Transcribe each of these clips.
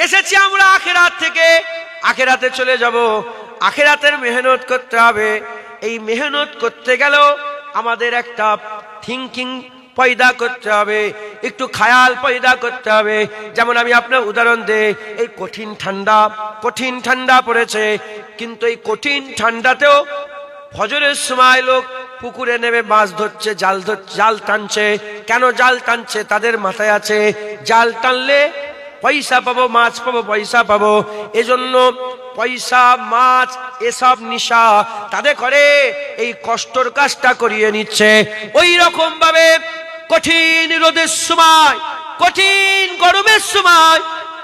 এসেছি আমরা আখিরাত থেকে, আখিরাতে চলে যাব, আখিরাতের মেহনত করতে হবে। এই মেহনত করতে গেলেও আমাদের একটা থিঙ্কিং পয়দা করতে হবে, একটু খেয়াল পয়দা করতে হবে। যেমন আমি আপনার উদাহরণ দেই, এই কঠিন ঠান্ডা পড়েছে, কিন্তু এই কঠিন ঠান্ডাতেও ফজরের সময় লোক পুকুরে নেমে মাছ ধরছে, জাল টানছে। কেন জাল টানছে? তাদের মাথায় আছে জাল টানলে পয়সা পাবো, মাছ পাবো, পয়সা পাবো। এজন্য পয়সা, মাছ এসব নিশা তাদের করে এই কষ্টর কাজটা করিয়ে নিচ্ছে। ওই রকম ভাবে কঠিন রোদের সময়, কঠিন গরমের সময়,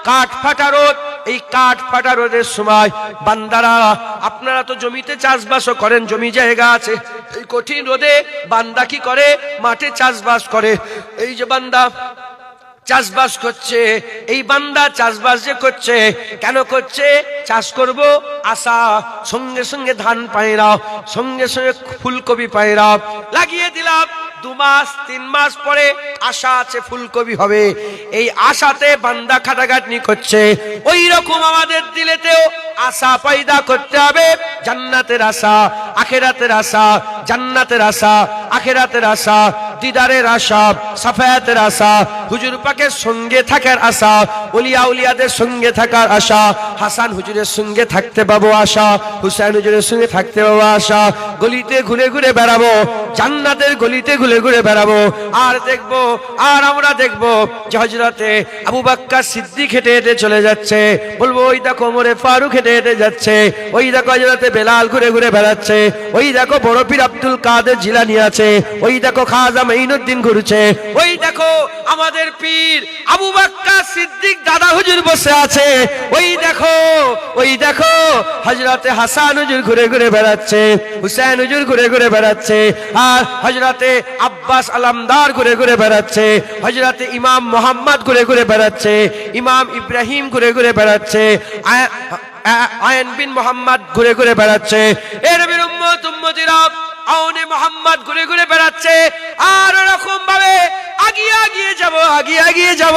কাঠ ফাটা রোদ, এই কাঠ ফাটা রোদের সময় বান্দারা, আপনারা তো জমিতে চাষবাসও করেন, জমি জায়গা আছে, এই কঠিন রোদে বান্দা কি করে? মাঠে চাষবাস করে। এই যে বান্দা চাষবাস করছে, এই বান্দা চাষবাস যে করছে, কেন করছে? চাষ করব আশা, সঙ্গে সঙ্গে ধান পায়রা, সঙ্গে সঙ্গে ফুলকপি পায়রা লাগিয়ে দিলাম। 2 মাস 3 মাস পরে আশা আছে ফুলকপি হবে, এই আশাতে বান্দা খাটাখাটনি করছে। ওই রকম আমাদের দিলেতেও আশা পয়দা করতে হবে, জান্নাতের আশা, আখিরাতের আশা, জান্নাতের আশা, আখিরাতের আশা, দিদারের আশা, সাফায়াতের আশা, হুজুর পাকের সঙ্গে থাকার আশা, ওলিয়া উলিয়াদের সঙ্গে থাকার আশা, হাসান হুজুরের সঙ্গে থাকতে পাবো আশা, হুসাইন হুজুরের সঙ্গে থাকতে পাবো আশা। গলিতে ঘুরে ঘুরে বেড়াবো, জান্নাতের গলিতে ঘুরে ঘুরে বেড়াবো। আর দেখবো, আর আমরা দেখবো যে হযরতে আবু বকর সিদ্দিক হেঁটে হেঁটে চলে যাচ্ছে, বলবো ওই দেখো ওমরে ফারুক হেঁটে হেঁটে যাচ্ছে, ওই দেখো হযরতে বেলাল ঘুরে ঘুরে বেড়াচ্ছে, ওই দেখো বড় পীর আব্দুল কাদের জিলানী আছে, ওই দেখো খাজা মাইনুদ্দিন ঘুরছে, ওই দেখো আমাদের পীর আবু বকর সিদ্দিক দাদা হুজুর বসে আছে, ওই দেখো, ওই দেখো হযরতে হাসান হুজুর ঘুরে ঘুরে বেড়াচ্ছে, হুসাইন হুজুর ঘুরে ঘুরে বেড়াচ্ছে, আর হযরতে আব্বাস আলমদার ঘুরে ঘুরে বেড়াচ্ছে, হযরতে ইমাম মোহাম্মদ ঘুরে ঘুরে বেড়াচ্ছে, ইমাম ইব্রাহিম ঘুরে ঘুরে বেড়াচ্ছে, আয়ন বিন মোহাম্মদ ঘুরে ঘুরে বেড়াচ্ছে, এর নবীর উম্মত উম্মতিরা আউনে মোহাম্মদ ঘুরে ঘুরে বেড়াচ্ছে। আর এরকম ভাবে আগিয়ে আগিয়ে যাব, আগিয়ে আগিয়ে যাব।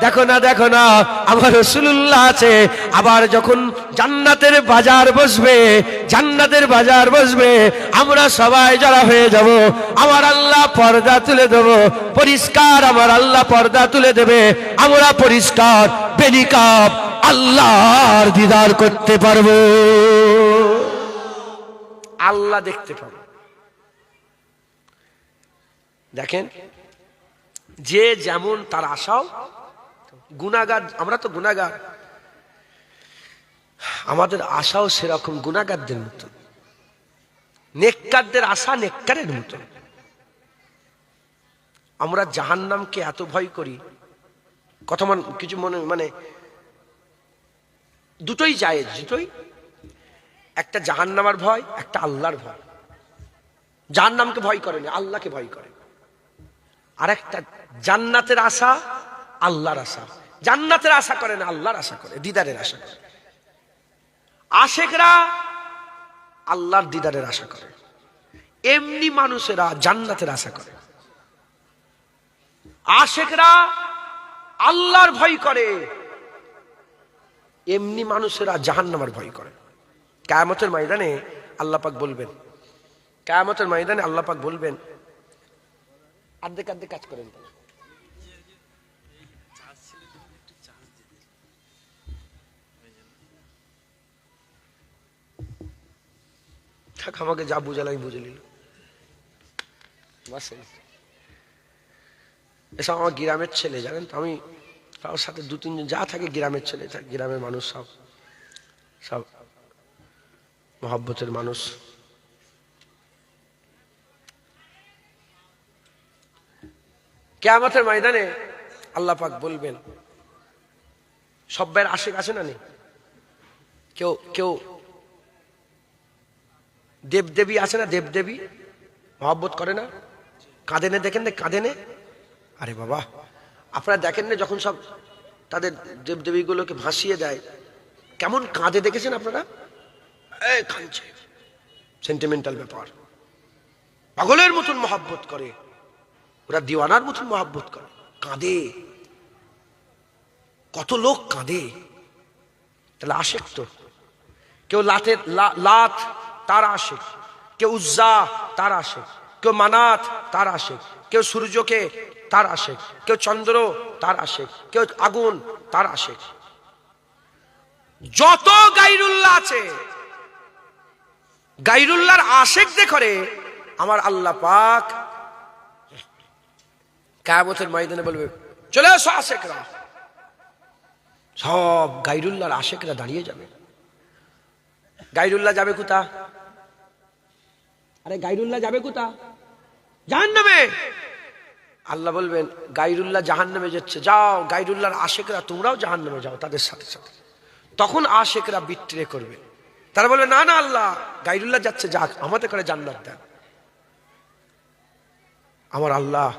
দেখো না, দেখো না, আমার রাসূলুল্লাহ আছে। আবার যখন জান্নাতের বাজার বসবে, জান্নাতের বাজার বসবে, আমরা সবাই জড়ো হয়ে যাব। আমার আল্লাহ পর্দা তুলে দেব, পরিষ্কার আমার আল্লাহ পর্দা তুলে দেবে, আমরা পরিষ্কার বেনিকাব আল্লাহর দিদার করতে পারবো, আল্লাহ দেখতে পাবো। দেখেন, যে যেমন তার আশাও, গুনাহগার, আমরা তো গুনাহগার, আমাদের আশাও সেরকম গুনাহগারদের মতো, নেককারদের আশা নেককারের মতো। আমরা জাহান্নামকে এত ভয় করি, কথা কিছু মানে দুটোই জায়েজ, দুটোই, একটা জাহান্নামের ভয়, একটা আল্লাহর ভয়। জাহান্নামকে ভয় করে না, আল্লাহকে ভয় করে। আর একটা জান্নাতের আশা, আল্লাহর আশা। জান্নাতের আশা করে না, আল্লাহর আশা করে, দিদারের আশা করে। আশেকরা আল্লাহর দিদারের আশা করে, এমনি মানুষেরা জান্নাতের আশা করে। আশেকরা আল্লাহর ভয় করে, এমনি মানুষেরা জাহান্নামের ভয় করে। কিয়ামতের ময়দানে আল্লাহ পাক বলবেন, কিয়ামতের ময়দানে আল্লাহ পাক বলবেন, আর্ধেক আর্ধেক কাজ করেন, আমাকে যা বুঝাল আমি বুঝে নিল। এসব আমার গ্রামের ছেলে, জানেন তো, আমি তার সাথে 2-3 জন যা থাকে গ্রামের ছেলে, গ্রামের মানুষ, সব সব মহব্বতের মানুষ। কিয়ামতের ময়দানে আল্লাহ পাক বলবেন, সব ভাইয়ের আশিক আছে না নেই? কেউ কেউ দেবদেবী আছে না, দেবদেবী মহব্বত করে না, কাঁদে না, দেখেন না কাঁদে না? আরে বাবা, আপনারা দেখেন না যখন সব তাদের দেবদেবীগুলোকে ভাসিয়ে দেয়, কেমন কাঁদে, দেখেছেন আপনারা? কাঁদছে, সেন্টিমেন্টাল ব্যাপার, পাগলের মতন মহব্বত করে, ওরা দিওয়ানার মতন মহব্বত করে, কাঁদে, কত লোক কাঁদে। তাহলে আশেক তো। কেউ লাত তার আশেক, কেউ উজ্জা তার আশেক, কেউ মানাত তার আশেক, কেউ সূর্যকে তার আশেক, কেউ চন্দ্র তার আশেক, কেউ আগুন তার আশেক। যত গায়রুল্লাহ আছে, গায়রুল্লাহর আশেক যে করে আমার আল্লাহ পাক কিয়ামতের ময়দানে বলবে, চলে এসো আশেকরা। সব গায়রুল্লাহর আশেকরা দাঁড়িয়ে যাবে। গায়রুল্লাহ যাবে কোথা? আরে গায়রুল্লাহ যাবে কোথা? জাহান্নামে। আল্লাহ বলবেন গায়রুল্লাহ জাহান্নামে যাচ্ছে, যাও গায়রুল্লাহর আশেকরা তোমরাও জাহান্নামে যাও তাদের সাথে সাথে। তখন আশেকরা বিট্রে করবে, তারা বলবে না না আল্লাহ, গায়রুল্লাহ যাচ্ছে, যাক আমাদের করে জান্নাত দেন। আমার আল্লাহ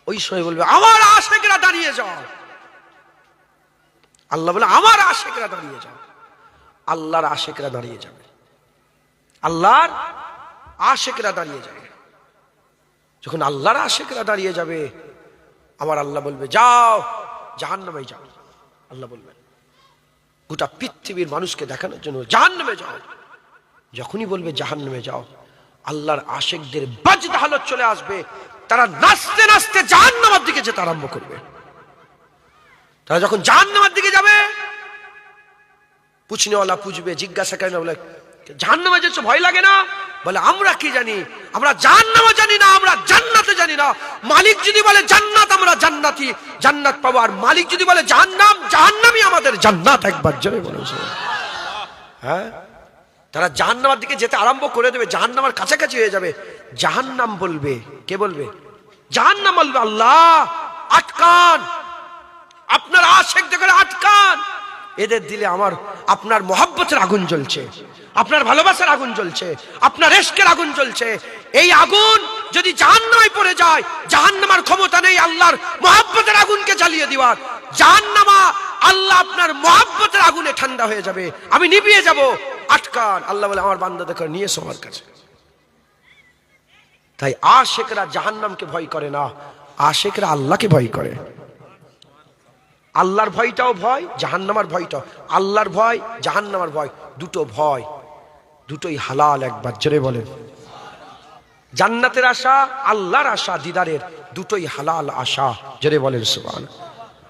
ওই সময় বলবে আমার আশেকরা দাঁড়িয়ে যাও। আল্লাহ বলে আমার আশেকরা দাঁড়িয়ে যাও। আল্লাহর আশেকরা দাঁড়িয়ে যাবে, আল্লাহর আশেকরা দাঁড়িয়ে যাবে। যখন আল্লাহর আশেকরা দাঁড়িয়ে যাবে আমার আল্লাহ বলবে যাও জাহান্নামে যাও। আল্লাহ বলবেন গোটা পৃথিবীর মানুষকে দেখানোর জন্য জাহান্নামে যাও। যখনই বলবে জাহান্নামে যাও, আল্লাহর আশেকদের বাজদ হালত চলে আসবে। তারা নাচতে নাচতে জাহান্নামের দিকে যেতে আরম্ভ করবে। তারা যখন জাহান্নামের দিকে যাবে, পুছনেওয়ালা পুছবে, জিজ্ঞাসা করে না, বলে জাহান্নামে যেতে ভয় লাগে না? বলে আমরা কি জানি, আমরা জাহান্নামও জানি না, আমরা জান্নাতে জানি না। মালিক যদি বলে জান্নাত, আমরা জান্নাতি, জান্নাত পাবো। আর মালিক যদি বলে জাহান্নাম, জাহান্নামই আমাদের জান্নাত। একবার জোরে বলুন। হ্যাঁ, তারা জাহান্নামের দিকে যেতে আরম্ভ করে দেবে, জাহান্নামের কাছাকাছি হয়ে যাবে। জাহান্নাম বলবে, কে বলবে? জাহান্নাম বলবে আল্লাহ আটকান, আপনার আশেকদের করে আটকান। এদের দিলে আমার আপনার মহব্বতের আগুন জ্বলছে, আপনার ভালোবাসার আগুন জ্বলছে, আপনার ইশকের আগুন জ্বলছে। এই আগুন যদি জাহান্নামে পড়ে যায়, জাহান্নামের ক্ষমতা নেই আল্লাহর মহব্বতের আগুনকে জ্বালিয়ে দেওয়ার। জাহান্নামা আল্লাহ আপনার মহব্বতের আগুনে ঠান্ডা হয়ে যাবে, আমি নিভিয়ে যাব। আটকান। আল্লাহ বলে আমার বান্দা দেখো নিয়ে এসো আমার কাছে। তাই আশেকরা জাহান্নামকে ভয় করে না, আশেকরা আল্লাহকে ভয় করে। আল্লাহর ভয়টাও ভয়, জাহান্নামের ভয়টাও। আল্লাহর ভয়, জাহান্নামের ভয়, দুটো ভয়, দুটোই হালাল। একবার জোরে বলেন। জান্নাতের আশা, আল্লাহর আশা দিদারের, দুটোই হালাল আশা। জোরে বলেন সুবহানাল্লাহ।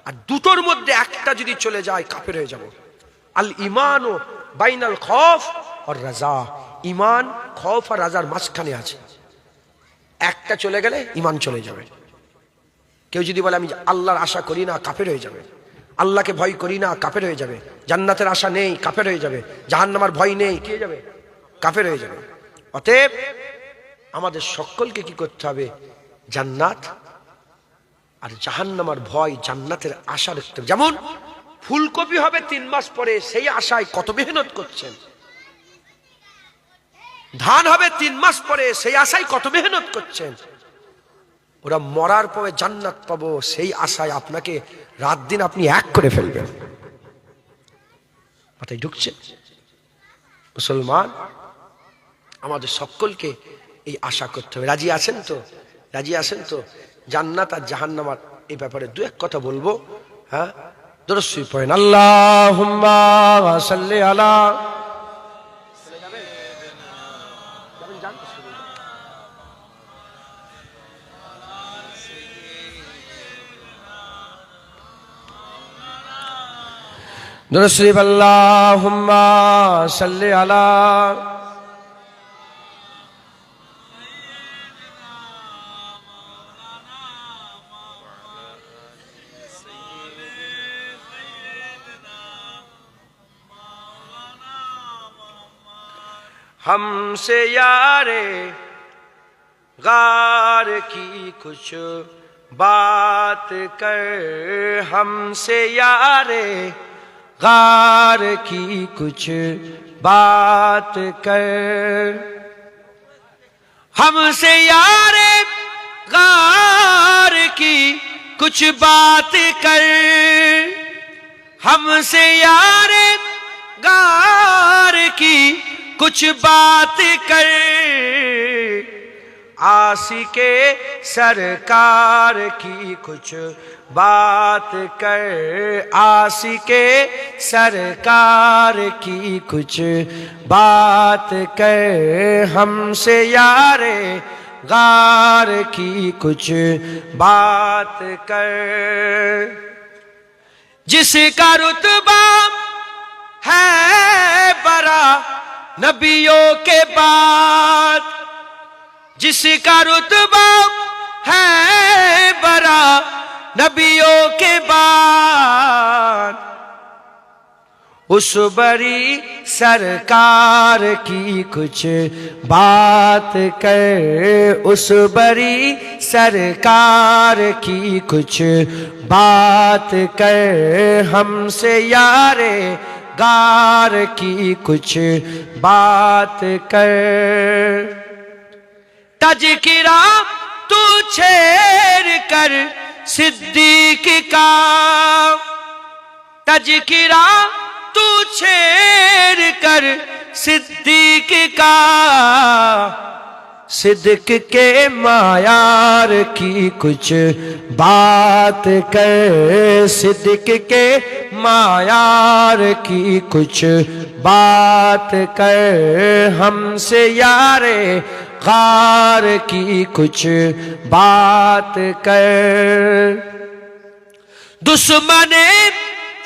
আর দুটোর মধ্যে একটা যদি চলে যায় কাফের হয়ে যাব। আল ঈমানু বাইনাল খৌফ আর রাজা। ঈমান খৌফ আর রাজার মাঝখানে আছে। একটা চলে গেলে ঈমান চলে যাবে। কেউ যদি বলে আমি আল্লাহর আশা করি না, কাফের হয়ে যাবে। আল্লাহকে ভয় করি না, কাফের হয়ে যাবে। জান্নাতের আশা নেই, কাফের হয়ে যাবে। জাহান্নামের ভয় নেই, কি হয়ে যাবে? কাফের হয়ে যাবে। অতএব আমাদের সকলকে কি করতে হবে? জান্নাত আর জাহান্নামের ভয়, জান্নাতের আশা রাখতে হবে। যেমন ফুলকপি হবে 3 মাস পরে, সেই আশায় কত মেহনত করছেন। ধান হবে 3 মাস পরে, সেই আশায় কত মেহনত করছেন। ওরা মরার পরে জান্নাত পাবো, সেই আশায় আপনাকে রাত দিন আপনি এক করে ফেলবেন। মাথায় ঢুকছে? মুসলমান, আমাদের সকলকে এই আশা করতে হবে। রাজি আছেন তো? রাজি আছেন তো? জান্নাত আর জাহান্নামের এই ব্যাপারে দু এক কথা বলবো। হ্যাঁ, দরুদ শরীফ পড়েন। আল্লাহুম্মা সাল্লি আলা। दरूद शरीफ अल्लाहुम्मा सल्ली अला। हमसे यारे गार की कुछ बात कर, हमसे यारे गार की कुछ बात कर, हमसे यारे गार की कुछ बात कर, हमसे यारे गार की कुछ बात कर, आशिके सरकार की कुछ बात कर, आशिके सरकार की कुछ बात कर, हमसे यारे गार की कुछ बात कर। जिसका रुतबा है बड़ा नबियों के बाद, जिसका रुतबा है बड़ा नबियों के बाद, उस बड़ी सरकार की कुछ बात कर, उस बड़ी सरकार की कुछ बात कर, हमसे यारे गार की कुछ बात कर। तज़किरा तू छेड़ कर सिद्दीक का, तज़किरा तू छेड़ कर सिद्दीक का, सिद्दीक के मायार की कुछ बात कर, सिद्दीक के मायार की कुछ बात कर, हमसे यारे गार की कुछ बात कर। दुश्मने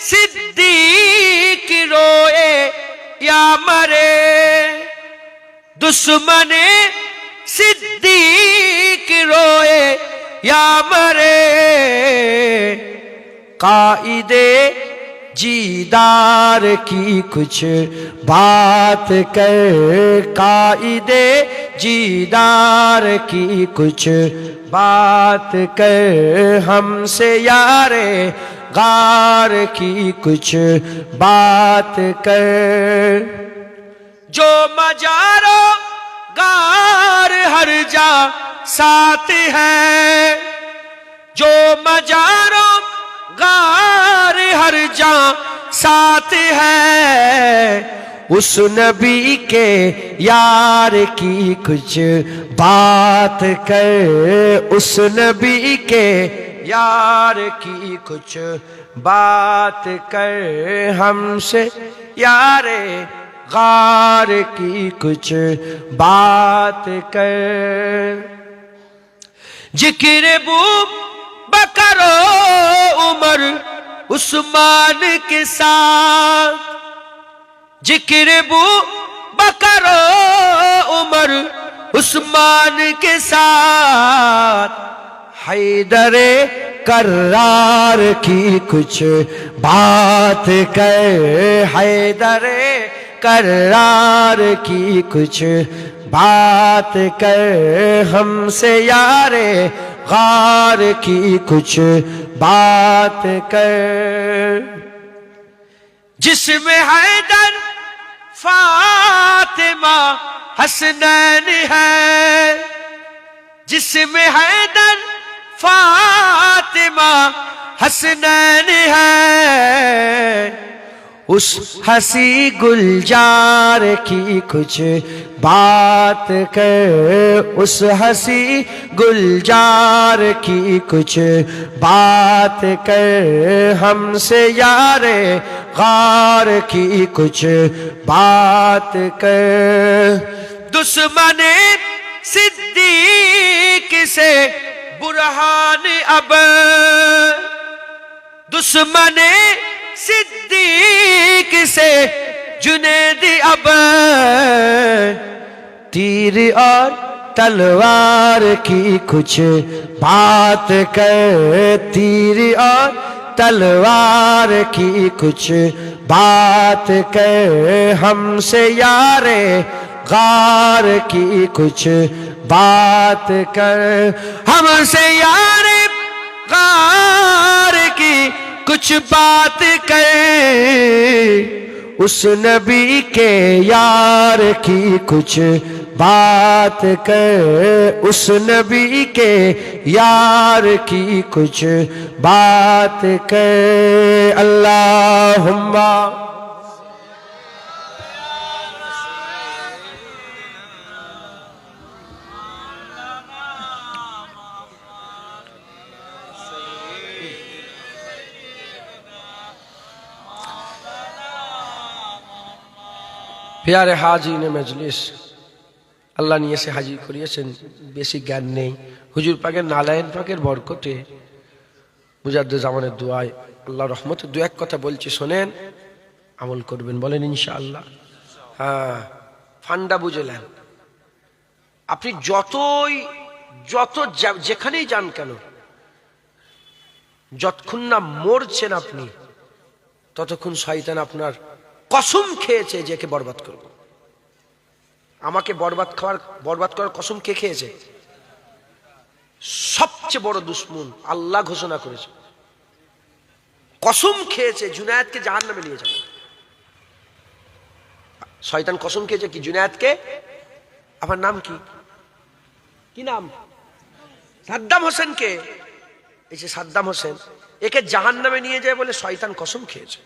सिद्दीक रोए या मरे, दुश्मने सिद्दीक रोए या मरे, कायदे जीदार की कुछ बात कर, कायदे जीदार की कुछ बात कर, हमसे यारे गार की कुछ बात कर। जो मजारो गार हर जा साथ है, जो मजारो गार हर जा साथ है, उस नबी के यार की कुछ बात कर, उस नबी के यार की कुछ बात कर, हमसे यारे गार की कुछ बात कर। जिक्र बू बकरो उमर उस्मान के साथ, जिक्र बू बकरो उमर उस्मान के साथ, हैदरे करार की कुछ बात कर, हैदरे करार की कुछ बात कर, हमसे यारे गार की कुछ बात कर। जिसमें हैदर फातिमा हसनैन है, जिसमें हैदर फातिमा हसनैन है, उस हसी गुलजार की कुछ बात कर, उस हसी गुलजार की कुछ बात कर, हमसे यारे गार की कुछ बात कर। दुश्मने सिद्दीक से बुरहान अब, दुश्मने सिद्दीक से जुनैद अब, तीर और तलवार की कुछ बात कर, तीर और तलवार की कुछ बात कर, हमसे यारे गार की कुछ बात कर, हमसे यारे गार की कुछ बात कर। उस नबी के यार की कुछ बात कर, उस नबी के यार की कुछ बात कर। अल्लाहुम्मा প্যারে হাজির মজলিস, আল্লাহ নিয়ে এসে হাজির করিয়েছেন, বেশি জ্ঞান নেই। হুজুর পাকের নালায়েন পাকের বরকতে, মুজাদ্দেদ জামানের দোয়ায়, আল্লাহ রহমতে দু এক কথা বলছি শোনেন, আমল করবেন, বলেন ইনশাআল্লাহ। হ্যাঁ, ফান্ডা বুঝলেন। আপনি যেখানেই যান কেন, যতক্ষণ না মরছেন আপনি, ততক্ষণ শয়তান আপনার কসম খেয়েছে যে কে বরবাদ করব। আমাকে বরবাদ করার কসম কে খেয়েছে? সবচেয়ে বড় দুশ্মন আল্লাহ ঘোষণা করেছে, কসম খেয়েছে জুনায়েদকে জাহান্নামে নিয়ে যাবে। শয়তান কসম খেয়েছে কি? জুনায়েদকে। আমার নাম কি? কি নাম? সাদ্দাম হোসেনকে। এই যে সাদ্দাম হোসেন, একে জাহান্নামে নিয়ে যায় বলে শয়তান কসম খেয়েছে।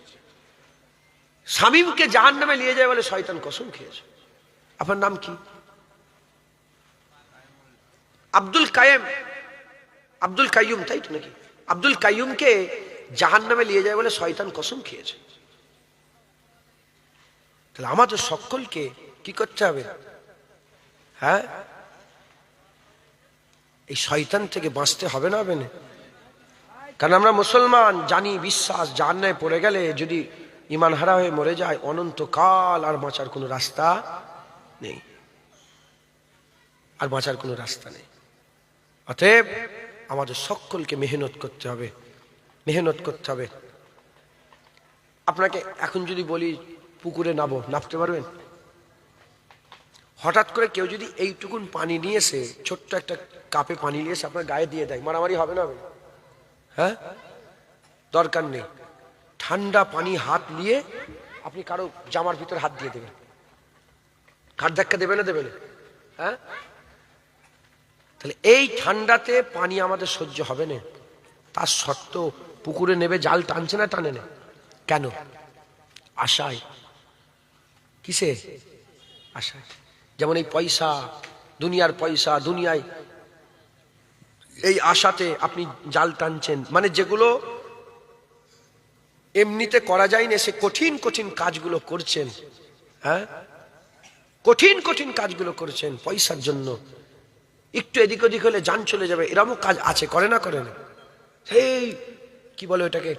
শামীমকে জাহান্নামে নিয়ে যায় বলে শয়তান কসম খেয়েছে। আপনার নাম কি? আব্দুল কাইয়ুম, তাই তো নাকি? আব্দুল কাইয়ুমকে জাহান্নামে নিয়ে যায় বলে শয়তান কসম খেয়েছে। তাহলে আমাদের সকলকে কি করতে হবে? হ্যাঁ, এই শয়তান থেকে বাঁচতে হবে না, হবে না? কারণ আমরা মুসলমান, জানি বিশ্বাস জাহান্নামে পড়ে গেলে যদি ইমান হারা হয়ে মরে যায়, অনন্তকাল আর বাঁচার কোনো রাস্তা নেই, আর বাঁচার কোনো রাস্তা নেই। অতএব আমাদের সকলকে মেহনত করতে হবে, মেহনত করতে হবে। আপনাকে এখন যদি বলি পুকুরে নামতে পারবেন? হঠাৎ করে কেউ যদি এইটুকুন পানি নিয়ে এসে, ছোট্ট একটা কাপে পানি নিয়ে এসে আপনার গায়ে দিয়ে দেয়, মারামারি হবে না? হবে? হ্যাঁ, দরকার নেই। ঠান্ডা পানি হাত নিয়ে আপনি কারো জামার ভিতর হাত দিয়ে দেবেন, ঘাট ধাক্কা দেবে না? দেবে না? হ্যাঁ, তাহলে এই ঠান্ডাতে পানি আমাদের সহ্য হবে না, তার সত্ত্বেও পুকুরে নেবে জাল টানছে না? টানে না কেন? আশায়। কিসে? আশায়। যেমন এই পয়সা, দুনিয়ার পয়সা, দুনিয়ায় এই আশাতে আপনি জাল টানছেন, মানে যেগুলো এমনিতে করা যায় না, সে কঠিন কঠিন কাজগুলো করছেন। হ্যাঁ, কঠিন কঠিন কাজগুলো করছেন পয়সার জন্য। একটু এদিক ওদিক হলে জান চলে যাবে, এরকম কাজ আছে, করে না? করে না? সেই কি বলে ওটাকে,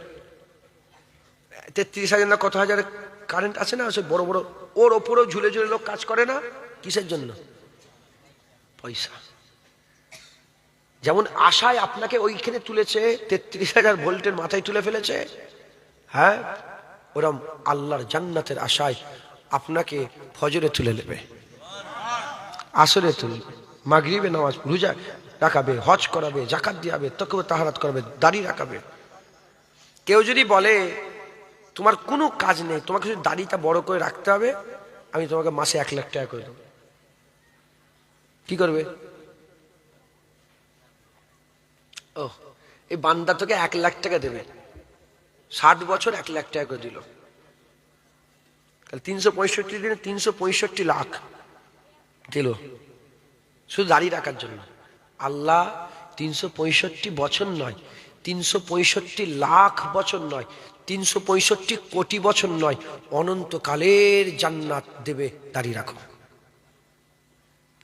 33,000 না কত হাজার কারেন্ট আছে না, সে বড় বড়, ওর ওপরেও ঝুলে ঝুলে লোক কাজ করে না? কিসের জন্য? পয়সা। যেমন আশায় আপনাকে ওইখানে তুলেছে, 33,000 ভোল্টের মাথায় তুলে ফেলেছে। হ্যাঁ, ওরম আল্লাহর জান্নাতের আশায় আপনাকে ফজরে তুলে নেবে, আসরে তুলবে, মাগরিবে নামাজ রোজা রাখাবে, হজ করাবে, জাকাত দিয়াবে, তকওয়া তাহারাত করাবে, দাড়ি রাখাবে। কেউ যদি বলে তোমার কোনো কাজ নেই, তোমাকে শুধু দাড়িটা বড় করে রাখতে হবে, আমি তোমাকে মাসে 1 লাখ টাকা করে দেবো, কি করবে? ও, এই বান্দা তোকে 1 লাখ টাকা দেবে, 60 বছর 1 লাখ টাকা করে দিল, 365 দিনে 365 লাখ দিল শুধু দাড়ি রাখার জন্য। আল্লাহ 365 বছর নয়, 365 লাখ বছর নয়, 365 কোটি বছর নয়, অনন্তকালের জান্নাত দেবে। দাড়ি রাখো,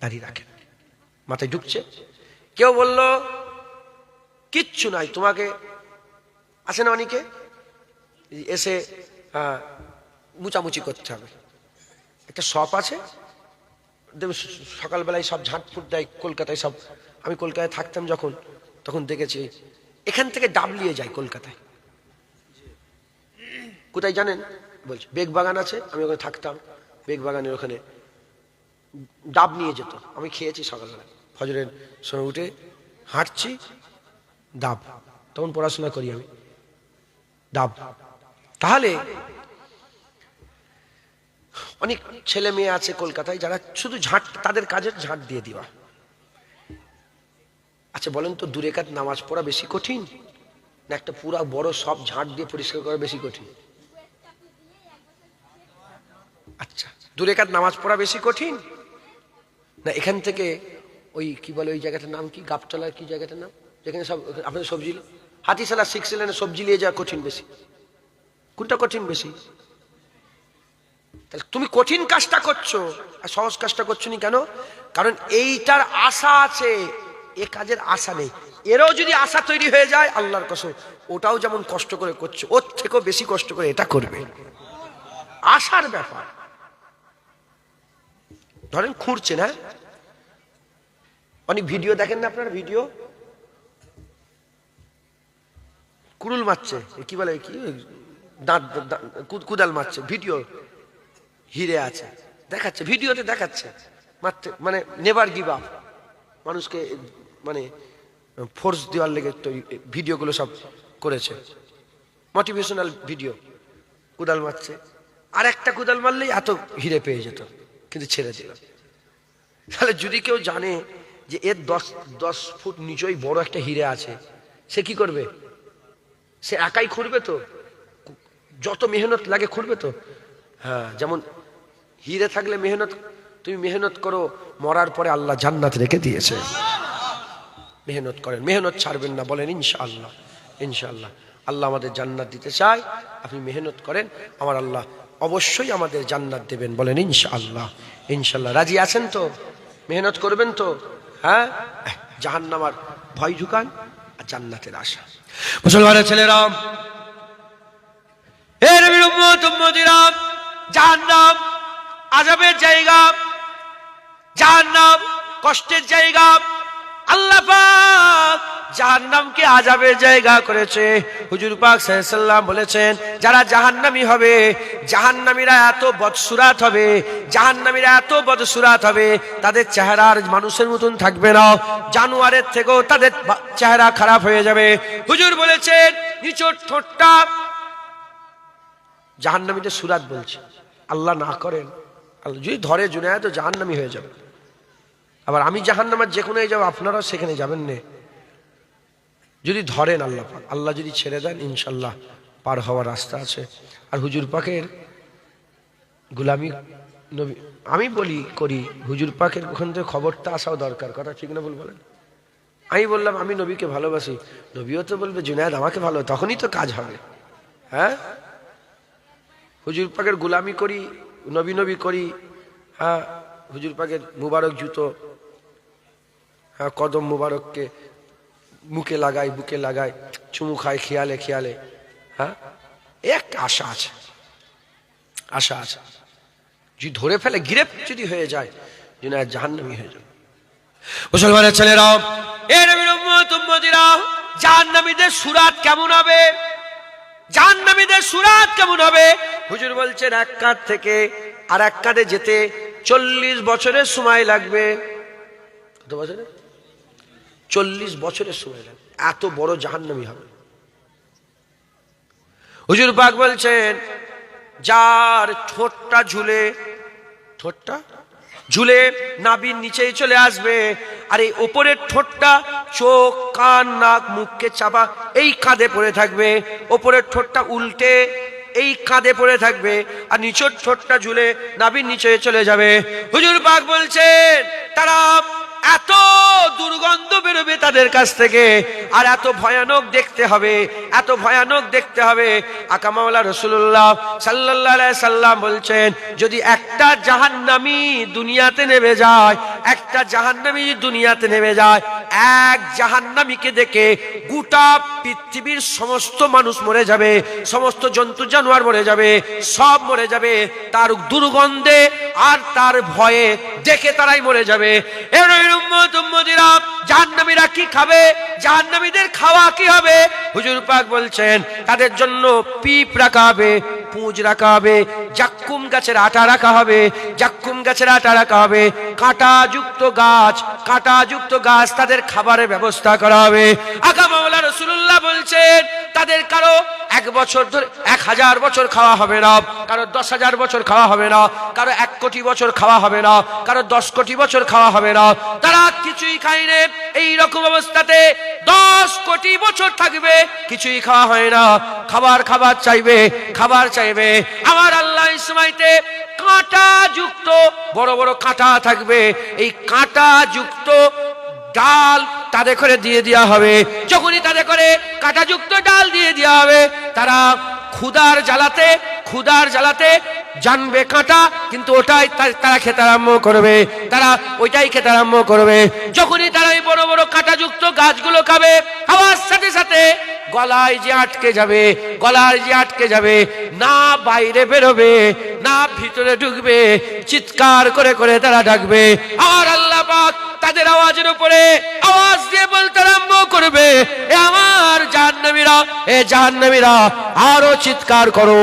দাড়ি রাখেন। মাথায় ঢুকছে? কেউ বলল কিচ্ছু নাই, তোমাকে আসে না অনেকে এসে মুচামুচি করতে হবে। একটা শপ আছে, সকালবেলায় সব ঝাঁটফুট দেয় কলকাতায় সব। আমি কলকাতায় থাকতাম যখন, তখন দেখেছি এখান থেকে ডাব নিয়ে যায় কলকাতায়। কোথায় জানেন? বলছি বেগবাগান আছে, আমি ওখানে থাকতাম, বেগবাগানের ওখানে ডাব নিয়ে যেত। আমি খেয়েছি সকালবেলা, ফজরের সময় উঠে হাঁটছি, ডাব, তখন পড়াশোনা করি আমি, ডাব। তাহলে অনেক ছেলে মেয়ে আছে কলকাতায় যারা শুধু ঝাঁট, তাদের কাজের ঝাঁট দিয়ে দিবা। আচ্ছা বলেন তো, 2 রাকাত নামাজ পড়া বেশি কঠিন না একটা পুরা বড় সব ঝাঁট দিয়ে পরিষ্কার করা বেশি কঠিন? আচ্ছা, 2 রাকাত নামাজ পড়া বেশি কঠিন না এখান থেকে ওই কি বলে ওই জায়গাটার নাম কি, গাবতলার কি জায়গাটার নাম, যেখানে সব আপনাদের সবজি, হাতিশালা 6 লেনে সবজি নিয়ে যাওয়া কঠিন বেশি? কোনটা কঠিন বেশি? তাহলে তুমি কঠিন কাজটা করছো আর সহজ কাজটা করছো নি কেন? কারণ এইটার আশা আছে, এ কাজের আশা নেই। এরও যদি আশা তৈরি হয়ে যায়, আল্লাহর কসম ওটাও যেমন কষ্ট করে করছে ওর থেকেও বেশি কষ্ট করে এটা করবে। আশার ব্যাপার। ধরেন খুঁড়ছেন, হ্যাঁ, অনেক ভিডিও দেখেন না আপনারা, ভিডিও কুড়ুল মারছে, কি বলে, কি দাঁত কুদাল মারছে, ভিডিও হিরে আছে দেখাচ্ছে, ভিডিওতে দেখাচ্ছে মারতে, মানে নেভার গিভ আপ, মানুষকে মানে ফোর্স দেওয়ার লেগে তো ভিডিওগুলো সব করেছে, মোটিভেশনাল ভিডিও। কুদাল মারছে, আর একটা কুদাল মারলেই এত হিরে পেয়ে যেত, কিন্তু ছেড়ে দিল। তাহলে যদি কেউ জানে যে এর 10 ফুট নিচেই বড় একটা হিরে আছে, সে কি করবে? সে একাই খুঁড়বে তো, যত মেহনত লাগে খুঁড়বে তো। হ্যাঁ, যেমন হিরে থাকলে মেহনত, তুমি মেহনত করো, মরার পরে আল্লাহ জান্নাত রেখে দিয়েছে। মেহনত করেন, মেহনত ছাড়বেন না, বলেন ইনশাআল্লাহ। ইনশাআল্লাহ আল্লাহ আমাদের জান্নাত দিতে চায়, আপনি মেহনত করেন, আমার আল্লাহ অবশ্যই আমাদের জান্নাত দেবেন, বলেন ইনশাআল্লাহ। ইনশাআল্লাহ রাজি আছেন তো? মেহনত করবেন তো? হ্যাঁ, জাহান্নামের ভয় ঢুকান আর জান্নাতের আশা। মুসলমানের ছেলেরা, হে নবীর উম্মত উম্মতিরা, জাহান্নাম আযাবের জায়গা, জাহান্নাম কষ্টের জায়গা। আল্লাহ পাক জাহান্নামকে আযাবের জায়গা করেছে। হুজুর পাক সাল্লাল্লাহু আলাইহি ওয়াসাল্লাম বলেছেন, যারা জাহান্নামী হবে, জাহান্নামীরা এত বদসুরাত হবে, জাহান্নামীরা এত বদসুরাত হবে, তাদের চেহারা আর মানুষের মতন থাকবে না, জানোয়ারের থেকেও তাদের চেহারা খারাপ হয়ে যাবে। হুজুর বলেছেন, নিচের ঠোঁটটা, জাহান্নামীদের সুরাত বলছে, আল্লাহ না করেন, আল্লাহ যদি ধরে জুনায় তো জাহান্নামী হয়ে যাবে। আবার আমি জাহান্নামের যেখানে যাব, আপনারাও সেখানে যাবেন না, যদি ধরেন আল্লাহ পাক। আল্লাহ যদি ছেড়ে দেন, ইনশাল্লাহ পার হওয়ার রাস্তা আছে। আর হুজুর পাকের গোলামি নবী, আমি বলি করি, হুজুর পাকের ওখান থেকে খবরটা আসাও দরকার, কথা ঠিক না ভুল বলেন? আমি বললাম আমি নবীকে ভালোবাসি, নবীও তো বলবে জুনায়েদ আমাকে ভালো, তখনই তো কাজ হবে। হ্যাঁ, হুজুর পাকের গোলামি করি, নবী নবী করি। হ্যাঁ, হুজুর পাকের মুবারক জুতো, হ্যাঁ, কদম মুবারককে মুখে লাগাই, বুকে লাগাই, চুমু খাই খেয়ালে খেয়ালে। হ্যাঁ, এক আশা আছে, আশা আছে, যদি ধরে ফেলে, গিরেফ যদি হয়ে যায়, জুনায়েদ জাহান্নামী হয়ে যাবে। মুসলমানের ছেলেরা, এ নবীর উম্মত উম্মতিরা, জাহান্নামীদের সুরাত কেমন হবে? জাহান্নামীদের সুরাত কেমন হবে? হুজুর বলছেন, এক কাঁধ থেকে আর এক কাঁধে যেতে 40 বছরের সময় লাগবে। কত বছরে? 40 বছরের সময় লাগবে, এত বড় জাহান্নামী হবে। হুজুর পাক বলছেন, যার ঠোঁটটা ঝুলে, ঠোঁটটা ঝুলে নাভির নিচেই চলে আসবে, আর এই ওপরের ঠোঁটটা চোখ কান নাক মুখকে চাপা এই কাঁধে পড়ে থাকবে, ওপরের ঠোঁটটা উল্টে এই কাঁধে পড়ে থাকবে, আর নিচের ঠোঁটটা ঝুলে নাভির নিচে চলে যাবে। হুজুর পাক বলছেন, তারা এত দুর্গন্ধ বেরোবে তাদের কাছ থেকে, আর এত ভয়ানক দেখতে হবে, এত ভয়ানক দেখতে হবে। আকা মাওলা রাসূলুল্লাহ সাল্লাল্লাহু আলাইহি সাল্লাম বলছেন, যদি একটা জাহান্নামী দুনিয়াতে নেমে যায়, একটা জাহান্নামী দুনিয়াতে নেমে যায়, এক জাহান্নামীকে দেখে গোটা পৃথিবীর সমস্ত মানুষ মরে যাবে, সমস্ত জন্তু জানোয়ার মরে যাবে, সব মরে যাবে, তার দুর্গন্ধে আর তার ভয়ে দেখে তারাই মরে যাবে। উম্মত উম্মতিরা, জাহান্নামীরা কি খাবে? জাহান্নামীদের খাওয়া কি হবে? হুজুর পাক বলছেন, তাদের জন্য পিপ রাখা হবে, পুঁজ রাখা হবে, জাক্কুম গাছের আটা রাখা হবে, জাক্কুম গাছের আটা রাখা হবে, কাঁটাযুক্ত গাছ, কাঁটাযুক্ত গাছ তাদের খাবারের ব্যবস্থা করা হবে। আকা মাওলা রাসূলুল্লাহ বলছেন, তাদের কারো 1 বছর ধরে 1000 বছর খাওয়া হবে না, কারো 10,000 বছর খাওয়া হবে না, কারো 1 কোটি বছর খাওয়া হবে না, কারো 10 কোটি বছর খাওয়া হবে না। তারা কিছুই খায় না, এই রকম অবস্থাতে 10 কোটি বছর থাকবে, কিছুই খাওয়া হয় না, খাবার খাবার চাইবে, খাবার চাইবে। আমার আল্লাহ এই সময়তে কাঁটা যুক্ত বড় বড় কাঁটা থাকবে, এই কাঁটা যুক্ত ডাল তাদের করে দিয়ে দেওয়া হবে। যখনই তাদের করে কাঁটাযুক্ত ডাল দিয়ে দেওয়া হবে, তারা ক্ষুধার জ্বালাতে ক্ষুধার জ্বালাতে জানবে কাঁটা, কিন্তু ওটাই তারা খেতে আরম্ভ করবে, তারা ওইটাই খেতে আরম্ভ করবে। যখনই তারা এই বড় বড় কাঁটাযুক্ত গাছগুলো খাবে, খাওয়ার সাথে সাথে গলায় যে আটকে যাবে, গলায় যে আটকে যাবে, না বাইরে বেরোবে না ভিতরে ঢুকবে, চিৎকার করে করে তারা ডাকবে। আর আল্লাহ পাক তাদের আওয়াজের উপরে আওয়াজ দিয়ে বলতে আরম্ভ করবে, এ আমার জাহান্নামীরা, এ জাহান্নামীরা, আরো চিৎকার করো,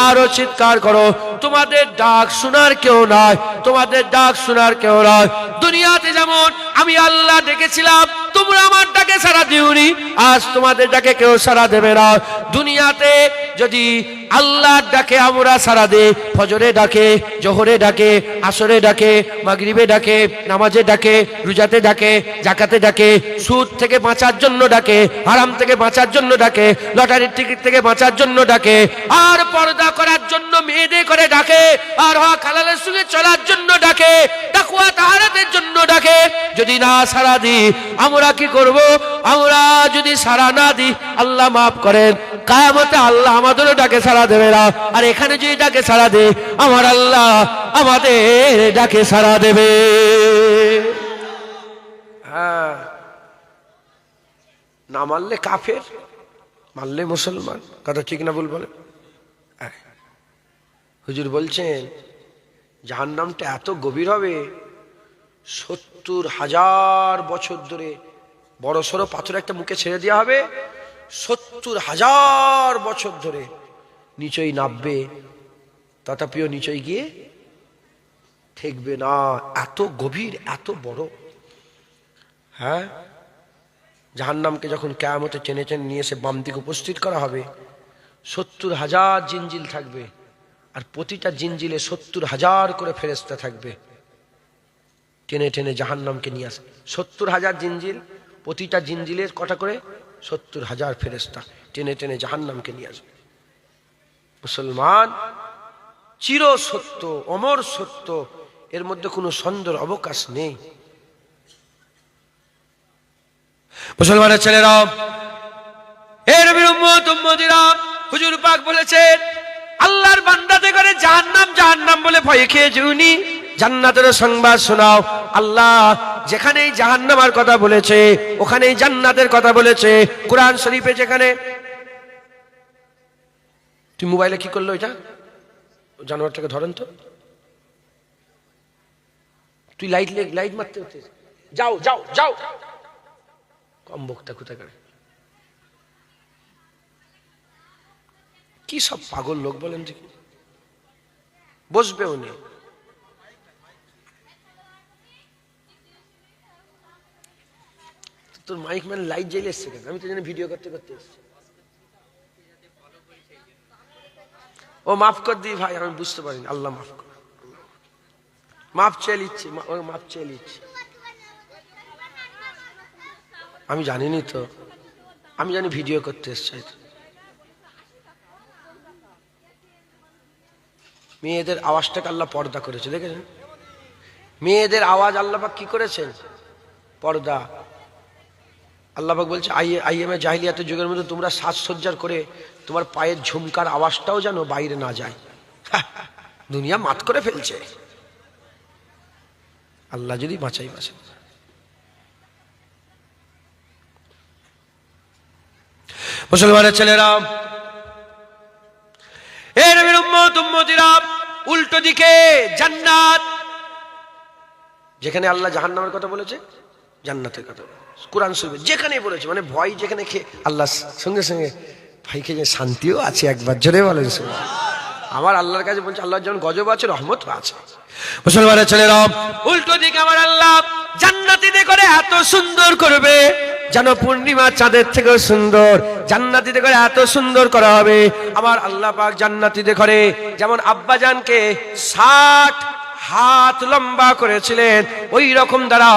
আরো চিৎকার করো। তোমাদের ডাক শোনার কেউ নাই, তোমাদের ডাক শোনার কেউ নাই। দুনিয়াতে যেমন আমি আল্লাহ ডেকেছিলাম, তোমরা আমার ডাকে সাড়া দিওনি, আজ তোমাদের ডাকে কেউ সাড়া দেবে না। দুনিয়াতে যদি আল্লাহর ডাকে আমরা সাড়া দেই, ফজরে ডাকে, জোহরে ডাকে, আসরে ডাকে, মাগরিবে ডাকে, নামাজে ডাকে, রোজাতে ডাকে, যাকাতে ডাকে, সুদ থেকে বাঁচার জন্য ডাকে, হারাম থেকে বাঁচার জন্য ডাকে, লটারির টিকিট থেকে বাঁচার জন্য ডাকে, আর পর্দা করার জন্য মেয়েদের করে ডাকে, আর হক হালালের সঙ্গে চলার জন্য ডাকে, তাকওয়া তাহারাতের জন্য ডাকে। যদি না সাড়া দিই, আমরা কি করব? আমরা যদি সাড়া না দিই, আল্লাহ মাফ করেন, কিয়ামতে আল্লাহ আমাদেরও ডাকে সাড়া দেবে না। আর এখানে যদি ডাকে সাড়া দেই, আমার আল্লাহ আমাদের ডাকে সাড়া দেবে। হ্যাঁ, না মানলে কাফের, মানলে মুসলমান। কথা ঠিক না ভুল বলেন? হুজুর বলছেন জাহান্নামটা এত গভীর হবে, 70,000 বছর ধরে বড় সড়ো পাথর একটা মুখে ছেড়ে দেওয়া হবে, 70,000 বছর ধরে নিচই নামবে, তথাপিও নিচই গিয়ে ঠেকবে না। এত গভীর, এত বড়। হ্যাঁ, জাহান্নামকে যখন কিয়ামতে টেনে টেনে নিয়ে এসে বাম দিকে উপস্থিত করা হবে, 70,000 জিনজিল থাকবে, আর প্রতিটা জিনজিলে 70,000 করে ফেরেশতা থাকবে, টেনে টেনে জাহান্নামকে নিয়ে আসে। 70,000 জিনজিল, প্রতিটা জিনজিলের কটা করে? 70,000 ফেরেশতা টেনে টেনে জাহান্নামকে নিয়ে আসবে। মুসলমান, চির সত্য, অমর সত্য, এর মধ্যে কোনো সন্দেহের অবকাশ নেই। মুসলমানের ছেলেরা, এর নবীর উম্মত উম্মতিরা, হুজুর পাক বলেছেন আল্লাহর বান্দাতে করে জাহান্নাম জাহান্নাম বলে ভয় খেয়ে যাওনি, জান্নাতের সংবাদ শোনাও। আল্লাহ যেখানেই জাহান্নামের কথা বলেছে, ওখানেই জান্নাতের কথা বলেছে। কোরআন শরীফে যেখানে, তুই মোবাইলে কি করলো এটা? জানোয়ারটাকে ধরেন তো, তুই লাইট মারতে হতে, যাও যাও যাও, কম বক্তা কোথায় করে, কি সব পাগল লোক বলেন দেখি। বসবে উনি, তোর মাইক ম্যান লাইট জ্বালিয়ে এসছে কেন? আমি তো জানি ভিডিও করতে করতে এসছি। ও মাফ কর দি ভাই, আমি বুঝতে পারিনি, আল্লাহ মাফ কর, মাফ চেয়ে নিচ্ছি, মাফ চেয়ে নিচ্ছি। আমি জানিনি তো, আমি জানি ভিডিও করতে এসছে। মেয়েদের আওয়াজটাকে আল্লাহ পর্দা করেছে, দেখেছেন? মেয়েদের আওয়াজ আল্লাহ পাক কি করেছেন? পর্দা। আল্লাহ পাক বলছে আইএমএ জাহিলিয়াতের যুগের মধ্যে তোমরা সাজসজ্জার করে তোমার পায়ের ঝুমকার আওয়াজটাও যেন বাইরে না যায়। দুনিয়া মাত করে ফেলছে, আল্লাহ যদি বাঁচাই বাঁচে। মুসলমানের ছেলেরা, এ নবীর উম্মত উম্মতিরা, উল্টো দিকে জান্নাত। যেখানে আল্লাহ জাহান্নামের কথা বলেছে, জান্নাতের কথা কোরআন শরীফে যেখানেই বলেছে, মানে ভয় যেখানে খেয়ে আল্লাহ সঙ্গে সঙ্গে ভাই খেয়ে শান্তিও আছে। একবার জোরে বলেন আমার আল্লাহর কাছে বলছে, আল্লাহর যেমন গজব আছে, রহমত আছে। মুসলমানের ছেলেরা, উল্টো দিকে আমার আল্লাহ জান্নাতীদের করে এত সুন্দর করবে যেন পূর্ণিমা চাঁদের থেকেও সুন্দর। জান্নাতীদের করে এত সুন্দর করা হবে। আমার আল্লাহ পাক জান্নাতীদের করে যেমন আব্বাজানকে 60 হাত লম্বা করেছিলেন, ওই রকম দ্বারা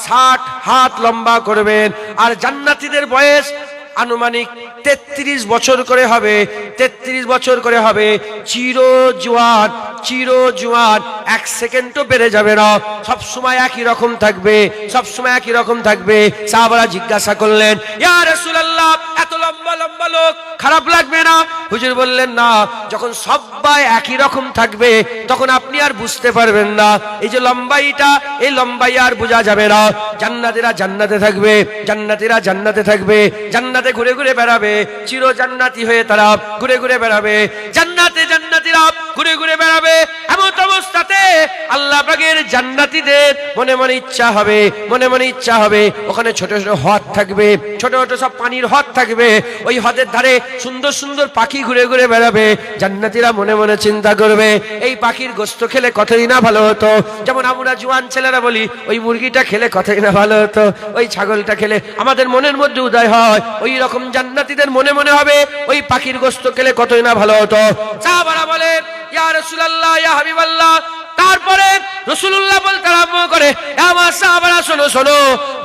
60 হাত লম্বা করবেন। আর জান্নাতীদের বয়স আনুমানিক 33 বছর করে হবে, 33 বছর করে হবে। চির জোয়ান, চির জোয়ান, 1 সেকেন্ডও বেড়ে যাবে না, সব সময় একই রকম থাকবে, সব সময় একই রকম থাকবে। সাহাবারা জিজ্ঞাসা করলেন, ইয়া রাসূলুল্লাহ, এত লম্বা লম্বা লোক খারাপ লাগবে না? হুজুর বললেন না, যখন সবাই একই রকম থাকবে তখন আপনি আর বুঝতে পারবেন না। এই যে লম্বাইটা, এই লম্বাই আর বোঝা যাবে না। জান্নাতীরা জান্নাতে থাকবে, জান্নাতীরা জান্নাতে থাকবে, জান্নাতে ঘুরে ঘুরে বেড়াবে, চির জান্নাতি হয়ে তারা ঘুরে ঘুরে বেড়াবে, জান্নাতে জান্নাতীরা ঘুরে ঘুরে বেড়াবে। এমন অবস্থাতে আল্লাহ পাকের জান্নাতীদের মনে মনে ইচ্ছা হবে, মনে মনে ইচ্ছা হবে, ওখানে ছোট ছোট হ্রদ থাকবে, ছোট ছোট সব পানির হ্রদ থাকবে, ওই হ্রদের ধারে সুন্দর সুন্দর পাখি ঘুরে ঘুরে বেড়াবে। জান্নাতীরা মনে মনে চিন্তা করবে, এই পাখির গোশত খেলে কতই না ভালো হতো। যেমন আমরা জোয়ান ছেলেরা বলি, ওই মুরগিটা খেলে কতই না ভালো হতো, ওই ছাগলটা খেলে আমাদের মনের মধ্যে উদয় হয়, ওই রকম জান্নাতীদের মনে মনে হবে ওই পাখির গোশত খেলে কতই না ভালো হতো। সাহাবারা বলে, ইয়া রাসূলুল্লাহ, ইয়া হাবিবাল্লাহ। তারপরে রাসূলুল্লাহ বলতে আরম্ভ করে, আমার সাহাবারা শোনো শোনো,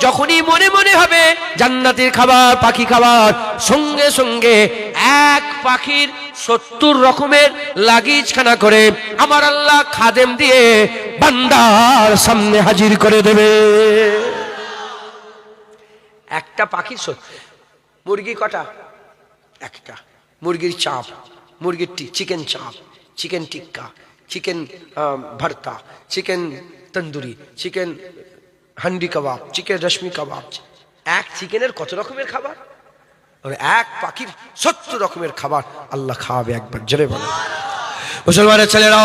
যখনই মনে মনে হবে জান্নাতের খাবার, পাখি খাবার, সঙ্গে সঙ্গে এক পাখির 70 রকমের লাগেজখানা করে আমার আল্লাহ খাদেম দিয়ে বান্দার সামনে হাজির করে দেবে। একটা পাখির মুরগি কটা? একটা। মুরগির চাপ, মুরগির চিকেন চাপ, চিকেন টিক্কা, চিকেন ভর্তা, চিকেন তন্দুরি, চিকেন হান্ডি কাবাব, চিকেন রেশমি কাবাব। এক চিকেনের কত রকমের খাবার? এক পাখির 70 রকমের খাবার আল্লাহ খাওয়াবে একবার, জোরে বলে। মুসলমানের ছেলেরা,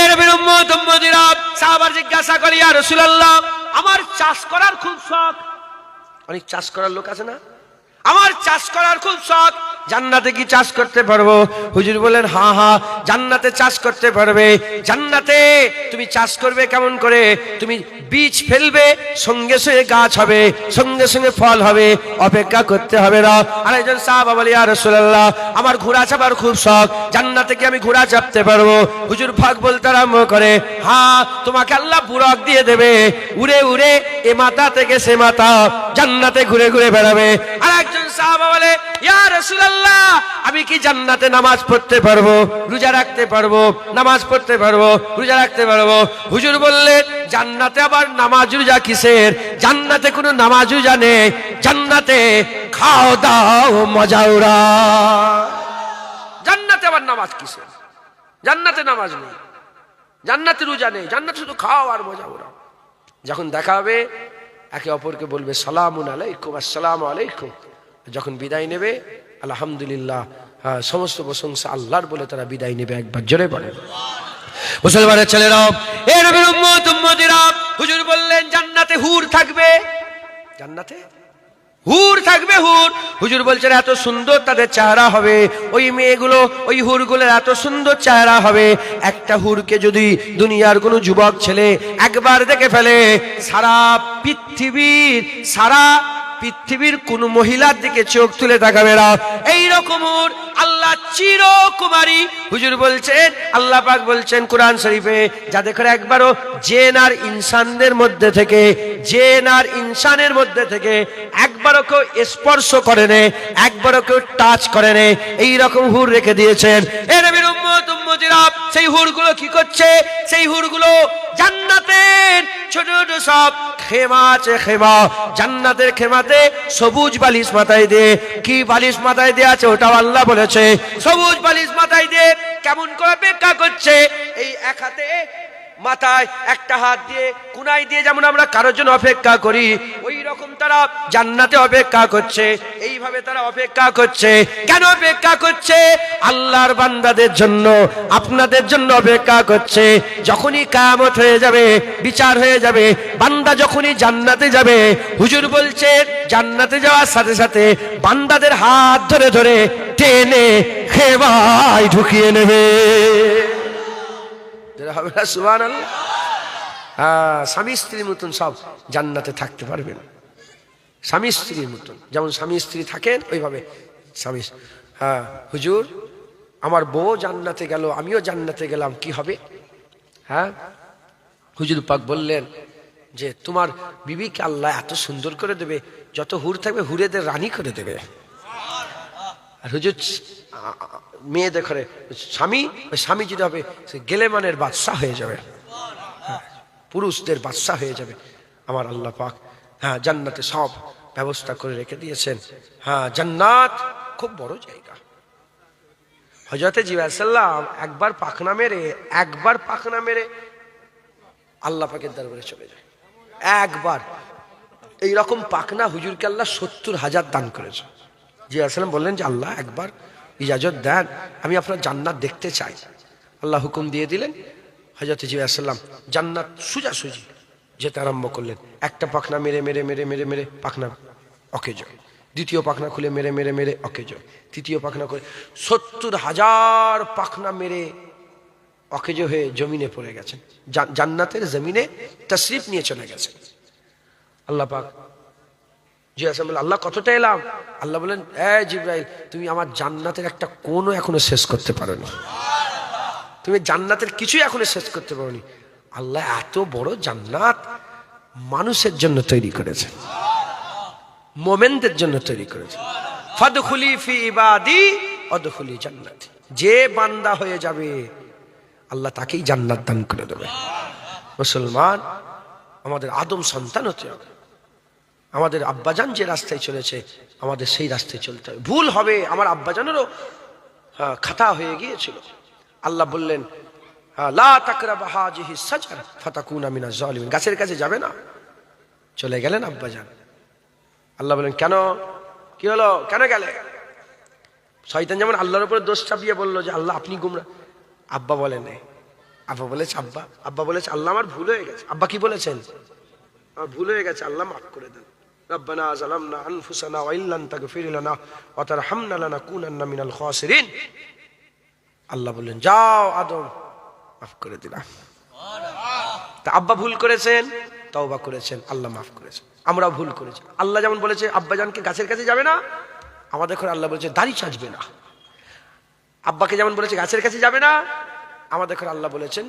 এর নবীর উম্মত উম্মতিরা সাহাবার জিজ্ঞাসা করে, ইয়া রাসূলুল্লাহ, আমার চাষ করার খুব শখ। অনেক চাষ করার লোক আছে না? আমার চাষ করার খুব শখ, জান্নাতে কি চাষ করতে পারবো? হুজুর বলেন, হ্যাঁ হ্যাঁ, জান্নাতে চাষ করতে পারবে। জান্নাতে তুমি চাষ করবে কেমন করে? তুমি বীজ ফেলবে, সঙ্গে সঙ্গে গাছ হবে, সঙ্গে সঙ্গে ফল হবে, অপেক্ষা করতে হবে না। আরেকজন সাহাবা বলে, ইয়া রাসূলুল্লাহ, আমার ঘোড়া চাপার খুব শখ, জান্নাতে কি আমি ঘোড়া চাপতে পারবো? হুজুর ভাগ বলতে আরম্ভ করে, হ্যাঁ, তোমাকে আল্লাহ বুরাক দিয়ে দেবে, উড়ে উড়ে এ মাথা থেকে সে মাথা জান্নাতে ঘুরে ঘুরে বেড়াবে। আর একজন সাহাবা বলে, ইয়া রাসূলুল্লাহ, আমি কি জান্নাতে নামাজ পড়তে পারবো, রোজা রাখতে পারবো, নামাজ পড়তে পারবো, রোজা রাখতে পারবো? হুজুর বললেন, জান্নাতে আবার নামাজ রোজা কিসের? জান্নাতে কোনো নামাজ রোজা নেই, জান্নাতে খাও দাও মজা উড়া। জান্নাতে আবার নামাজ কিসের? জান্নাতে নামাজ নেই, জান্নাতে রোজা নেই, জান্নাতে শুধু খাও আর মজা উড়া। যখন দেখা হবে একে অপরকে বলবে সালামুন আলাইকুম, আসসালামু আলাইকুম। যখন বিদায় নেবে, আলহামদুলিল্লাহ, সমস্ত প্রশংসা আল্লাহর বলে তারা বিদায় নেবে, একবার জোরে বলেন। মুসলমানের ছেলেরা, এ নবীর উম্মত উম্মতিরা, হুজুর বললেন জান্নাতে হুর থাকবে, জান্নাতে হুর থাকবে, হুর। হুজুর বলছেন এত সুন্দর তাদের চেহারা হবে, ওই মেয়েগুলো, ওই হুরগুলোর এত সুন্দর চেহারা হবে, একটা হুরকে যদি দুনিয়ার কোনো যুবক ছেলে একবার দেখে ফেলে, সারা পৃথিবীর কোন মহিলার দিকে চোখ তুলে তাকাবে না। এইরকম হুর আল্লাহ চিরকুমারী। হুজুর বলছেন, আল্লাহ পাক বলছেন কোরআন শরীফে, যাদের করে একবারও জেন আর ইনসানদের মধ্যে থেকে, জেন আর ইনসানের মধ্যে থেকে একবারও কেউ স্পর্শ করে নে, একবারও কেউ টাচ করে নে, এইরকম হুর রেখে দিয়েছেন। এ নবীর উম্মত উম্মতিরা, সেই হুরগুলো কি করছে? সেই হুরগুলো জান্নাতের ছোট ছোট সব খেমা আছে, খেমা, জান্নাতের খেমাতে সবুজ বালিশ মাথায় দিয়ে। কি বালিশ মাথায় দিয়ে আছে ওটাও আল্লাহ বলেছে। সবুজ বালিশ মাথায় দিয়ে কেমন করে অপেক্ষা করছে? এই এক হাতে মাথায়, একটা হাত দিয়ে কুনাই দিয়ে যেমন আমরা কারোর জন্য অপেক্ষা করি, ওই রকম তারা জান্নাতে অপেক্ষা করছে। এইভাবে তারা অপেক্ষা করছে। কেন অপেক্ষা করছে? আল্লাহর বান্দাদের জন্য, আপনাদের জন্য অপেক্ষা করছে। যখনই কিয়ামত হয়ে যাবে, বিচার হয়ে যাবে, বান্দা যখনই জান্নাতে যাবে, হুজুর বলছে জান্নাতে যাওয়ার সাথে সাথে বান্দাদের হাত ধরে ধরে টেনে খেমায় ঢুকিয়ে নেবে। সুবহানাল্লাহ। স্বামী স্ত্রীর মতন সব জান্নাতে থাকতে পারবেন, স্বামী স্ত্রীর মতন। যেমন স্বামী স্ত্রী থাকেন ওইভাবে স্বামী। হুজুর, আমার বউ জান্নাতে গেল, আমিও জান্নাতে গেলাম, কি হবে? হুজুর পাক বললেন যে তোমার বিবিকে আল্লাহ এত সুন্দর করে দেবে, যত হুর থাকবে হুরেদের রানী করে দেবে। আর হুজুর মেয়ে দেখে স্বামী, ওই স্বামী যদি হবে গেলেমানের বাদশা হয়ে যাবে, পুরুষদের বাদশা হয়ে যাবে। আমার আল্লাহ পাক জান্নাতে সব ব্যবস্থা করে রেখে দিয়েছেন। জান্নাত খুব বড় জায়গা। হযরতে জিবরাইল সাল্লাম একবার পাখনা মেরে আল্লাহ পাকের দরবারে চলে যায়। একবার এইরকম পাখনা হুজুরকে আল্লাহ 70,000 দান করেছে। জিবরাইল সাল্লাম বললেন যে আল্লাহ একবার ইজাজত দেন, আমি আপনার জান্নাত দেখতে চাই। আল্লাহ হুকুম দিয়ে দিলেন। হযরত জিবরাইল সাল্লাম জান্নাত সোজাসুজি যেতে আরম্ভ করলেন। একটা পাখনা মেরে মেরে মেরে মেরে মেরে পাখনা অকেজ, দ্বিতীয় পাখনা খুলে মেরে মেরে মেরে অকেজ, তৃতীয় পাখনা করে 70,000 পাখনা মেরে অকেজ হয়ে জমিনে পড়ে গেছেন। জান্নাতের জমিনে তশরিফ নিয়ে চলে গেছেন। আল্লাহ পাক জিজ্ঞাসা বললেন আল্লাহ কতটা এলাম? আল্লাহ বলেন জিবরাইল তুমি আমার জান্নাতের একটা কোণও এখনো শেষ করতে পারোনি, তুমি জান্নাতের কিছুই এখনো শেষ করতে পারোনি। আল্লাহ এত বড় জান্নাত মানুষের জন্য তৈরি করেছেন, মোমেনদের জন্য তৈরি করেছেন। ফাদখুলি ফি ইবাদি ওয়াদখুলি জান্নাতি, যে বান্দা হয়ে যাবে আল্লাহ তাকেই জান্নাত দান করে দেবে। মুসলমান, আমাদের আদম সন্তান হতে হবে। আমাদের আব্বাজান যে রাস্তায় চলেছে আমাদের সেই রাস্তায় চলতে হবে। ভুল হবে, আমার আব্বাজানেরও খাতা হয়ে গিয়েছিল। আল্লাহ বললেন লা তাকরাবা হাযিহি শাজারা ফাতাকুনা মিনাজ জালিমিন, গাছের কাছে যাবে না। চলে গেলেন আব্বাজান। আল্লাহ বলেন কেন, কি হলো, কেন গেলে? শয়তান যেমন আল্লাহর উপরে দোষ চাপিয়ে বললো যে আল্লাহ আপনি গুমরা। আব্বা বলেন আব্বা বলেছে আব্বা বলেছে আল্লাহ আমার ভুল হয়ে গেছে। আব্বা কি বলেছেন? আমার ভুল হয়ে গেছে, আল্লাহ মাফ করে দেন। রব্বানা যালামনা আনফুসানা ওয়া ইল্লাম তাগফির লানা ওয়া তারহামনা লানাকুনান্না মিনাল খাসিরিন। আল্লাহ বললেন যাও আদম, মাফ করে দিলাম। তা আব্বা ভুল করেছেন, তওবা করেছেন, আল্লাহ মাফ করেছেন। আমরা ভুল করেছি। আল্লাহ যেমন বলেছে আব্বাজানকে গাছের কাছে যাবে না, আমাদের ঘরে আল্লাহ বলেছে দাড়ি চাঁচবে না। আব্বাকে যেমন বলেছে গাছের কাছে যাবে না, আমাদের ঘরে আল্লাহ বলেছেন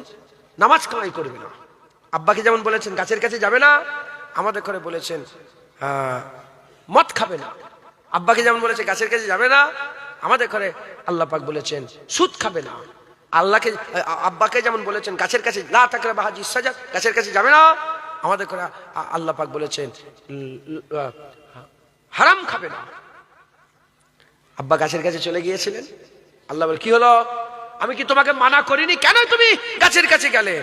নামাজ কামাই করবে না। আব্বাকে যেমন বলেছেন গাছের কাছে যাবে না, আমাদের ঘরে বলেছেন মদ খাবে না। আব্বাকে যেমন বলেছে গাছের কাছে যাবে না, আমাদের ঘরে আল্লাহ পাক বলেছেন সুদ খাবে না। আব্বাকে যেমন বলেছেন গাছের কাছে লা তাকরাবা হাযিহি শাজারা, গাছের কাছে যাবে না, আমাদের ঘরে আল্লাহ পাক বলেছেন হারাম খাবে না। আব্বা গাছের কাছে চলে গিয়েছিলেন। আল্লাহ বলে কি হলো, আমি কি তোমাকে মানা করিনি, কেন তুমি গাছের কাছে গেলে?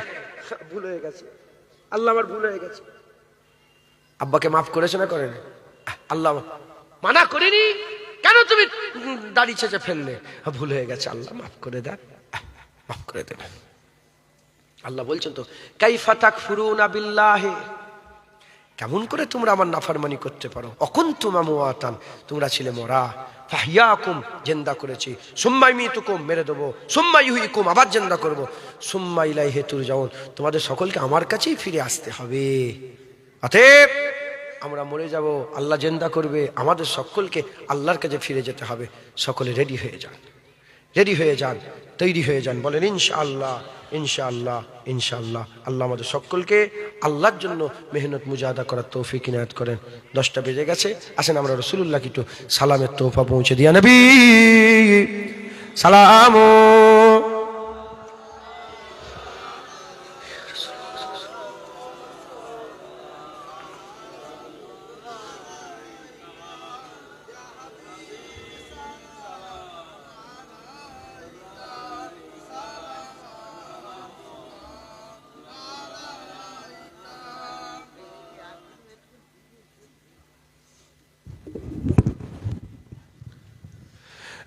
ভুল হয়ে গেছে আল্লাহ, আমার ভুল হয়ে গেছে। আব্বাকে মাফ করেছে না করেন? আল্লাহ মানা করিনি, কেন তুমি দাড়ি চেঁচে ফেললে? ভুল হয়ে গেছে আল্লাহ মাফ করে দেন, মাফ করে দেন। আল্লাহ বলছেন তো কাইফা তাকফুরুনা বিল্লাহি, কেমন করে তোমরা আমার নাফরমানি করতে পারো? অকুনতুম আমওয়াতান, তোমরা ছিলে মরা, ফাহইয়াকুম, জিন্দা করেছি, সুম্মা ইমিতুকুম, মেরে দেবো, সুম্মা ইউহয়িকুম, আবার জিন্দা করব, সুম্মা ইলাইহি তুরজাউন, তোমাদের সকলকে আমার কাছেই ফিরে আসতে হবে। অতএব আমরা মরে যাব, আল্লাহ জিন্দা করবে, আমাদের সকলকে আল্লাহর কাছে ফিরে যেতে হবে। সকলে রেডি হয়ে যান, রেডি হয়ে যান, তৈরি হয়ে যান, বলেন ইনশাআল্লাহ ইনশাআল্লাহ ইনশাআল্লাহ। আল্লাহ আমাদের সকলকে আল্লাহর জন্য মেহনত মুজাহাদা করার তৌফিক ইনায়াত করেন। 10টা বেজে গেছে, আসেন আমরা রাসূলুল্লাহকে একটু সালামের তোহফা পৌঁছে দিয়া নবী সালাম।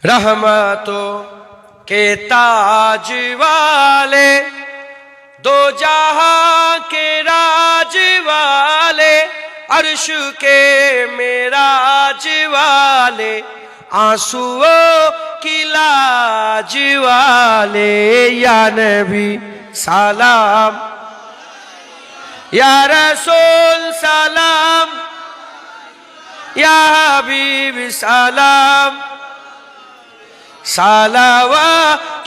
रहमतों के ताज वाले, दो जहां के राज वाले, अर्श के मेराज वाले, आंसुओं की लाज वाले, या नबी सलाम, या रसूल सलाम, या हबीब सलाम, सलावतुल्लाह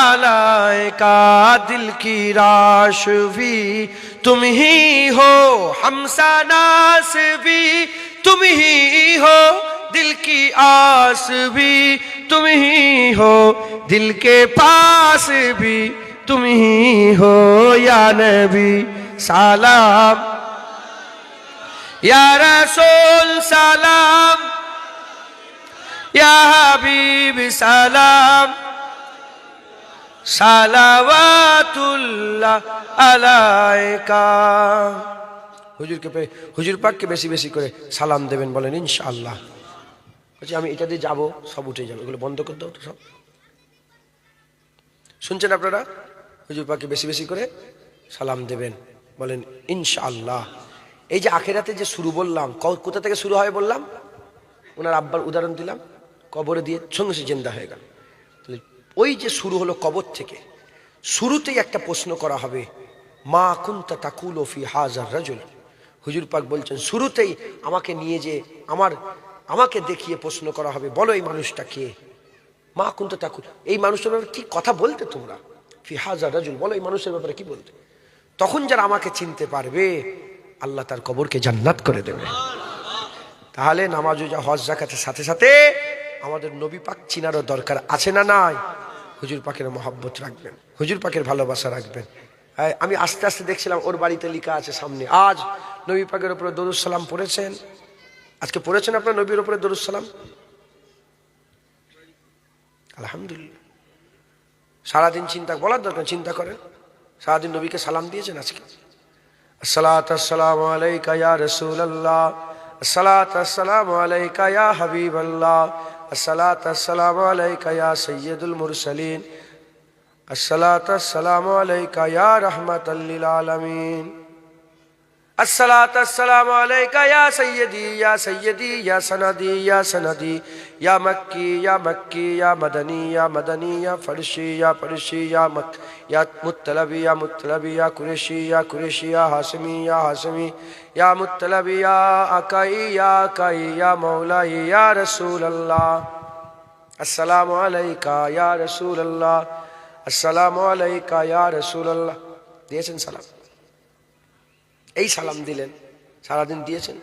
अलैका, दिल की राशवी तुम ही हो, हमसनास भी तुम ही हो, दिल की आस भी तुम ही हो, दिल के पास भी तुम ही हो, या नबी सलाम, या रसूल सलाम, ইয়া হাবিবি সালাম সালাওয়াতুল্লাহ আলাইকা। হুজুর পাককে বেশি বেশি করে সালাম দেবেন, বলেন ইনশাআল্লাহ। বলছি আমি এটা দিয়ে যাবো, সব উঠে যাবে, এগুলো বন্ধ করে দাও তো সব। শুনছেন আপনারা? হুজুর পাককে বেশি বেশি করে সালাম দেবেন, বলেন ইনশাআল্লাহ। এই যে আখিরাতে যে শুরু বললাম, কোথা থেকে শুরু হয় বললাম? ওনার আব্বার উদাহরণ দিলাম, কবরে দিয়ে সঙ্গে সে জিন্দা হয়ে গেল। তাহলে ওই যে শুরু হলো কবর থেকে, শুরুতেই একটা প্রশ্ন করা হবে, মা কুনতা তাকুলু ফি হাযার রাজুল। হুজুর পাক বলছেন শুরুতেই আমাকে নিয়ে যে আমাকে দেখিয়ে প্রশ্ন করা হবে, বলো এই মানুষটা কে? মা কুনতা তাকুল, এই মানুষটার ব্যাপারে কি কথা বলতে তোমরা? ফি হাযার রাজুল, বলো এই মানুষের ব্যাপারে কি বলতে? তখন যারা আমাকে চিনতে পারবে আল্লাহ তার কবরকে জান্নাত করে দেবে। তাহলে নামাজ রোজা হজ যাকাতের সাথে সাথে আমাদের নবী পাক চিনারও দরকার আছে না নাই? হুজুর পাকের মহব্বত রাখবেন, হুজুর পাকের ভালোবাসা রাখবেন। আমি আস্তে আস্তে দেখছিলাম ওর বাড়িতে লেখা আছে সামনে, আজ নবী পাকের উপরে দরুদ সালাম পড়েছেন। আজকে পড়েছেন আপনার নবীর উপরে দরুদ সালাম? আলহামদুলিল্লাহ। সারাদিন চিন্তা, বলার দরকার, চিন্তা করেন সারাদিন নবীকে সালাম দিয়েছেন আজকে। আসসালাতু আসসালামু আলাইকা ইয়া রাসূলুল্লাহ, আসসালাতু আসসালামু আলাইকা ইয়া হাবিবাল্লাহ, আসসালাতু আসসালামু আলাইকা ইয়া সাইয়্যিদুল মুরসালিন, আসসালাতু আসসালামু আলাইকা ইয়া রাহমাতাল লিল আলামিন, আসসালাতু আসসালামু আলাইকা ইয়া সাইয়্যিদি ইয়া সাইয়্যিদি ইয়া সানাদি ইয়া সানাদি, ইয়া মাক্কি ইয়া মাক্কি, ইয়া মাদানি ইয়া মাদানি, ইয়া ফারশি ইয়া ফারশি, ইয়া মুত্তালাবি ইয়া মুত্তালাবি, ইয়া কুরেশি ইয়া কুরেশি, ইয়া হাশমি ইয়া হাশমি, ইয়া মুত্তালাবি ইয়া আকাই ইয়া আকাই, ইয়া মাওলাই ইয়া রাসূলুল্লাহ। আসসালামু আলাইকা ইয়া রাসূলুল্লাহ, আসসালামু আলাইকা ইয়া রাসূলুল্লাহ। দিয়েছেন সালাম? এই সালাম দিলেন, সারাদিন দিয়েছেন।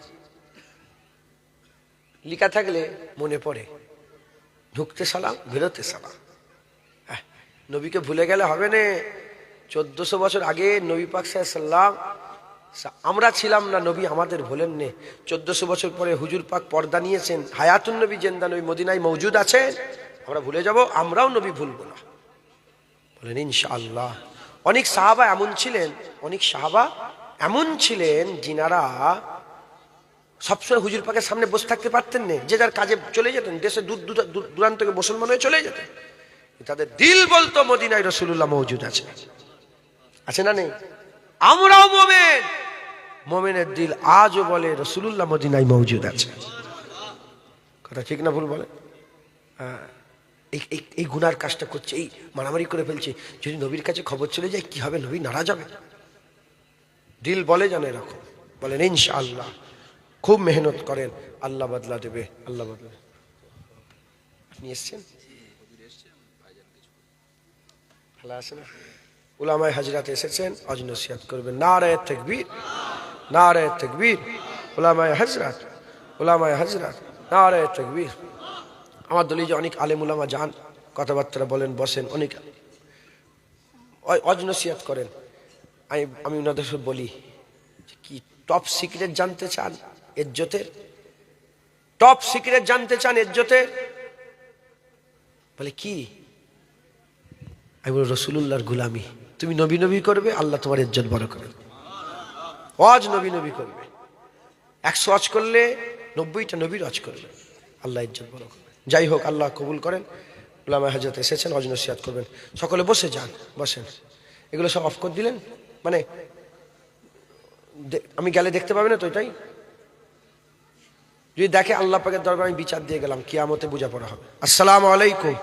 লিখা থাকলে মনে পড়ে, ঢুকতে সালাম, বেরোতে সালাম। নবীকে ভুলে গেলে হবে না। 1400 বছর আগে নবী পাক সাল্লাল্লাহু আলাইহি ওয়াসাল্লাম, আমরা ছিলাম না, নবী আমাদের ভুলেন নে। 1400 বছর পরে হুজুর পাক পর্দা নিয়েছেন, হায়াতুন নবী জিন্দা নবী মদিনায় মওজুদ আছেন, আমরা ভুলে যাব? আমরাও নবী ভুলবো না, বলেন ইনশাআল্লাহ। অনেক সাহাবা এমন ছিলেন, অনেক সাহাবা এমন ছিলেন যিনারা সবসময় হুজুর পাকের সামনে বসে থাকতে পারতেন না, যে যার কাজে চলে যেতেন, দেশে দূর দূরান্ত থেকে মুসলমান হয়ে চলে যেতেন। তাদের দিল বলতো মদিনায় রাসূলুল্লাহ মওজুদ আছে, আছে না নেই? আমরাও মুমিন, মুমিনের দিল আজও বলে রাসূলুল্লাহ মদিনায় মওজুদ আছে। কথা ঠিক না ভুল বলে? এই গুনার কাজটা করছে, এই মারামারি করে ফেলছে, যদি নবীর কাছে খবর চলে যায় কি হবে? নবী নারাজ হবে। দিল বলে জানে এরকম, বলেন ইনশাআল্লাহ। খুব মেহনত করেন, আল্লাহ বদলা দেবে, আল্লাহ বদলা। আপনি এসছেন? ভালো আছে না? উলামায়ে হাজরাত এসেছেন, আজ নসিহত করবেন। নারায়ে তাকবীর, নারায়ে তাকবীর। উলামায়ে হাজরাত, উলামায়ে হাজরাত, নারায়ে তাকবীর। আমার দলে যে অনেক আলেম উলামা যান, কথাবার্তা বলেন, বসেন, অনেক আজ নসিহত করেন। আমি ওনাদের সব বলি, কি টপ সিক্রেট জানতে চান ইজ্জতের? টপ সিক্রেট জানতে চান ইজ্জতের? বলে কি? আমি বলি রাসূলুল্লাহর গোলামি। তুমি নবী নবী করবে, আল্লাহ তোমার ইজ্জত বড় করবে। ওয়াজ নবী নবী করবে, 100 ওয়াজ করলে 90টা নবীর ওয়াজ করবে, আল্লাহ ইজ্জত বড় করবে। যাই হোক, আল্লাহ কবুল করেন। উলামায়ে হাজরাত এসেছেন, ওয়াজ নসিহত করবেন। সকলে বসে যান, বসেন। এগুলো সব অফ করে দিলেন, মানে আমি গেলে দেখতে পাবে না তো? এটাই যদি দেখে আল্লাহ পাকের দরবারে আমি বিচার দিয়ে গেলাম, কিয়ামতে বোঝাপড়া হবে। আসসালামু আলাইকুম।